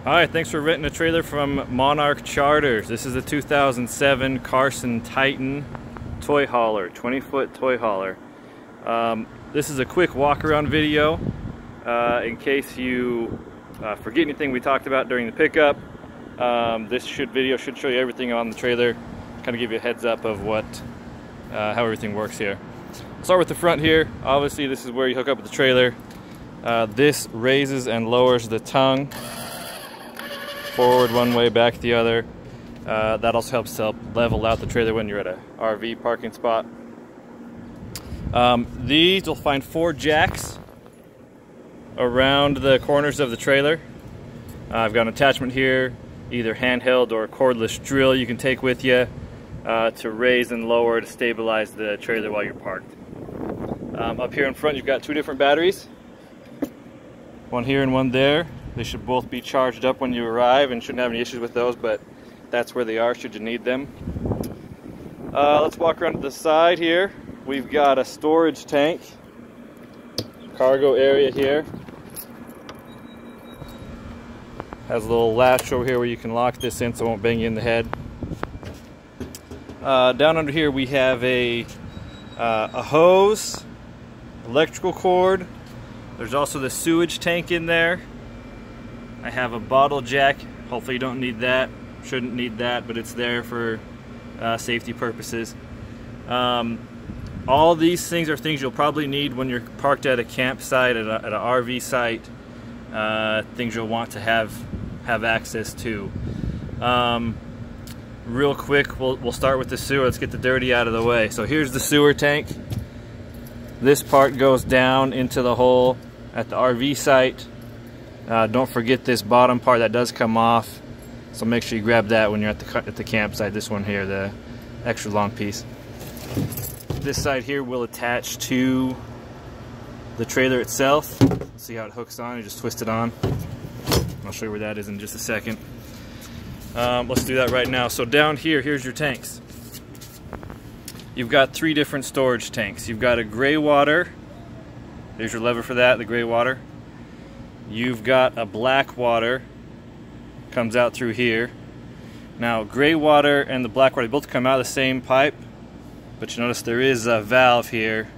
Hi, thanks for renting a trailer from Monarch Charters. This is a 2007 Carson Titan toy hauler, 20-foot toy hauler. This is a quick walk-around video in case you forget anything we talked about during the pickup. This video should show you everything on the trailer, kind of give you a heads up of how everything works here. I'll start with the front here. Obviously, this is where you hook up with the trailer. This raises and lowers the tongue. Forward one way, back the other. That also helps to level out the trailer when you're at a RV parking spot. These you'll find 4 jacks around the corners of the trailer. I've got an attachment here, either handheld or a cordless drill you can take with you to raise and lower to stabilize the trailer while you're parked. Up here in front you've got 2 different batteries. One here and one there. They should both be charged up when you arrive and shouldn't have any issues with those, but that's where they are should you need them. Let's walk around to the side here. We've got a storage tank, cargo area here. Has a little latch over here where you can lock this in so it won't bang you in the head. Down under here we have a hose, electrical cord. There's also the sewage tank in there. I have a bottle jack. Hopefully you don't need that. Shouldn't need that, but it's there for safety purposes. All these things are things you'll probably need when you're parked at a campsite, at an RV site. Things you'll want to have access to. Real quick, we'll start with the sewer. Let's get the dirty out of the way. So here's the sewer tank. This part goes down into the hole at the RV site. Don't forget this bottom part that does come off, so make sure you grab that when you're at the campsite. This one here, the extra long piece. This side here will attach to the trailer itself. See how it hooks on? You just twist it on. I'll show you where that is in just a second. Let's do that right now. So down here, here's your tanks. You've got 3 different storage tanks. You've got a gray water. There's your lever for that, the gray water. You've got a black water, comes out through here. Now, gray water and the black water both come out of the same pipe, but you notice there is a valve here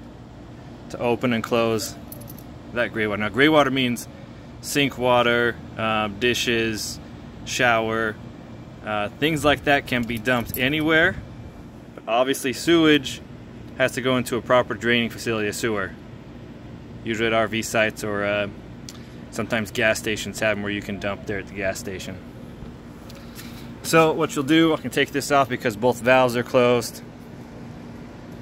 to open and close that gray water. Now, gray water means sink water, dishes, shower, things like that can be dumped anywhere, but obviously sewage has to go into a proper draining facility, a sewer. Usually at RV sites or sometimes gas stations have them where you can dump there at the gas station. So what you'll do, I can take this off because both valves are closed.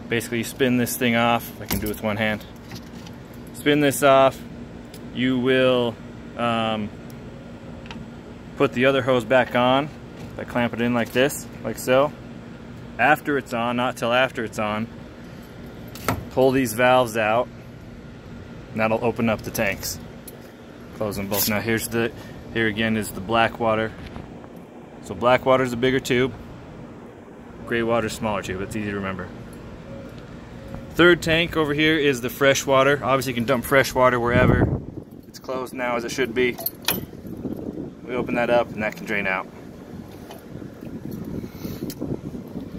Basically you spin this thing off. I can do it with one hand. Spin this off. You will put the other hose back on by clamp it in like this, like so. After it's on, not till after it's on, pull these valves out and that'll open up the tanks. Close them both. Now here again is the black water. So black water is a bigger tube, gray water is a smaller tube. It's easy to remember. Third tank over here is the fresh water. Obviously you can dump fresh water wherever. It's closed now as it should be. We open that up and that can drain out.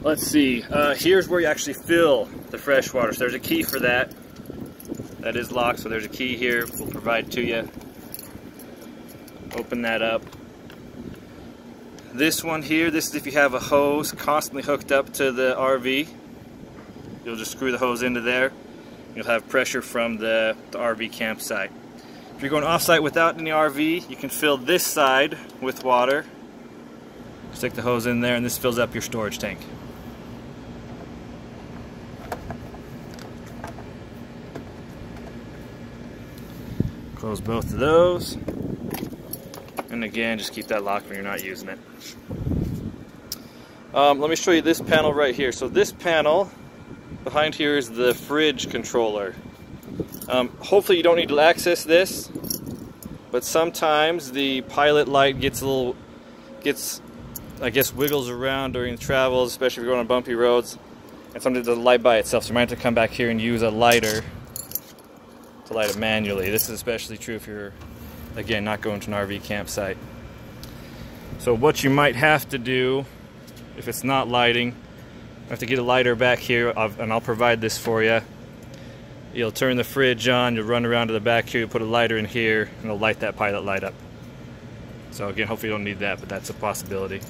Let's see, here's where you actually fill the fresh water. So there's a key for that. That is locked, so there's a key here we'll provide to you. Open that up. This one here, this is if you have a hose constantly hooked up to the RV. You'll just screw the hose into there. You'll have pressure from the RV campsite. If you're going off-site without any RV, you can fill this side with water. Stick the hose in there and this fills up your storage tank. Close both of those. And again, just keep that locked when you're not using it. Let me show you this panel right here. So this panel behind here is the fridge controller. Hopefully you don't need to access this, but sometimes the pilot light I guess wiggles around during travels, especially if you're going on bumpy roads, and sometimes it doesn't light by itself. So you might have to come back here and use a lighter to light it manually. This is especially true if you're, again, not going to an RV campsite. So what you might have to do, if it's not lighting, I have to get a lighter back here, and I'll provide this for you. You'll turn the fridge on, you'll run around to the back here, you'll put a lighter in here, and it'll light that pilot light up. So again, hopefully you don't need that, but that's a possibility.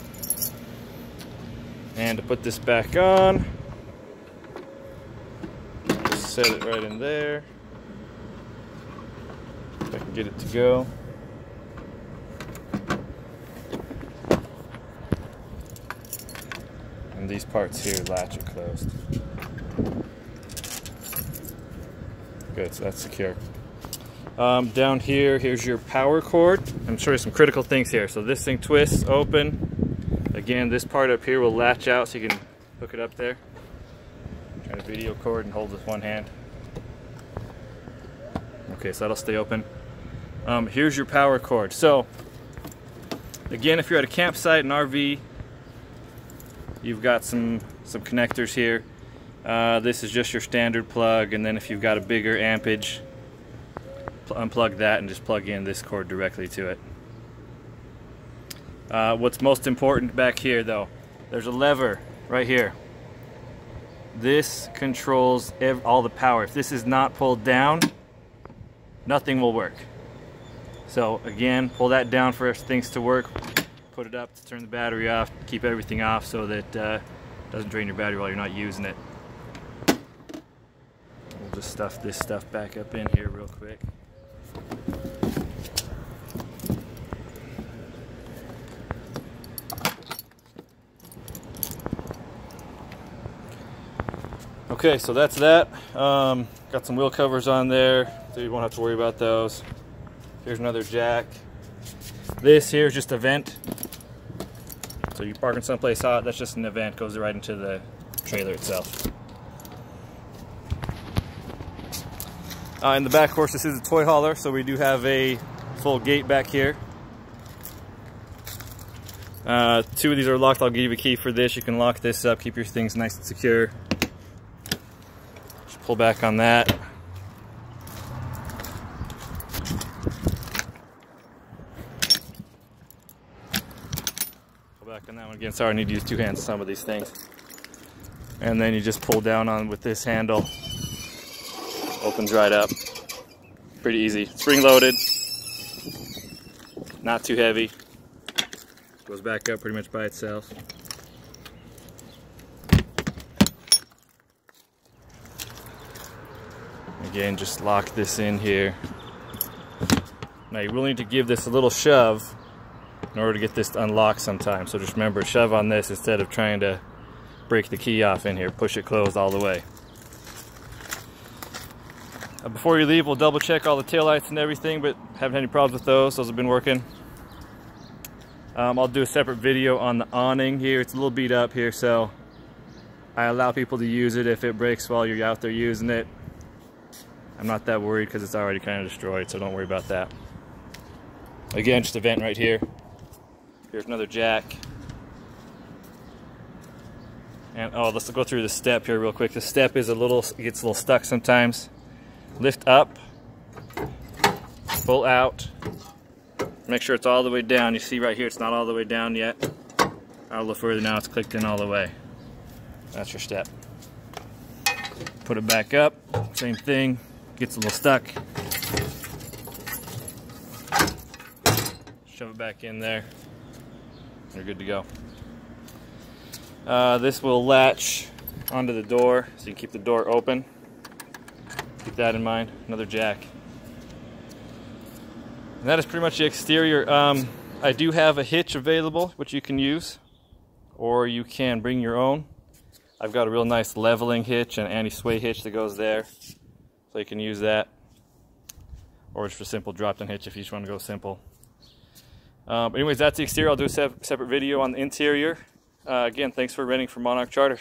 And to put this back on, just set it right in there. If I can get it to go. And these parts here latch it closed. Good, so that's secure. Down here, here's your power cord. I'm showing you some critical things here. So this thing twists open. Again, this part up here will latch out so you can hook it up there. Try to video cord and hold with one hand. Okay, so that'll stay open. Here's your power cord. So again, if you're at a campsite, an RV, you've got some connectors here. This is just your standard plug, and then if you've got a bigger ampage, unplug that and just plug in this cord directly to it. What's most important back here though, there's a lever right here. This controls all the power. If this is not pulled down, nothing will work. So again, pull that down for things to work. Put it up to turn the battery off, keep everything off so that it doesn't drain your battery while you're not using it. We'll just stuff this stuff back up in here real quick. Okay, so that's that. Got some wheel covers on there, so you won't have to worry about those. Here's another jack. This here is just a vent. So you're parking someplace hot, that's just an event, goes right into the trailer itself. In the back, of course, this is a toy hauler, so we do have a full gate back here. 2 of these are locked. I'll give you a key for this. You can lock this up, keep your things nice and secure. Just pull back on that. Back on that one again. Sorry, I need to use 2 hands on some of these things. And then you just pull down on with this handle. Opens right up. Pretty easy. Spring loaded. Not too heavy. Goes back up pretty much by itself. Again, just lock this in here. Now you will need to give this a little shove in order to get this to unlock sometime. So just remember, shove on this instead of trying to break the key off in here. Push it closed all the way. Before you leave, we'll double check all the taillights and everything, but haven't had any problems with those. Those have been working. I'll do a separate video on the awning here. It's a little beat up here, so I allow people to use it if it breaks while you're out there using it. I'm not that worried because it's already kind of destroyed, so don't worry about that. Again, just a vent right here. Here's another jack. And oh, let's go through the step here real quick. The step is gets a little stuck sometimes. Lift up, pull out, make sure it's all the way down. You see right here, it's not all the way down yet. Out a little further now, it's clicked in all the way. That's your step. Put it back up, same thing, gets a little stuck. Shove it back in there, you're good to go. This will latch onto the door, so you can keep the door open. Keep that in mind. Another jack. And that is pretty much the exterior. I do have a hitch available, which you can use, or you can bring your own. I've got a real nice leveling hitch and anti-sway hitch that goes there, so you can use that. Or just a simple drop-down hitch if you just want to go simple. But anyways, that's the exterior. I'll do a separate video on the interior. Again, thanks for renting from Monarch Charter.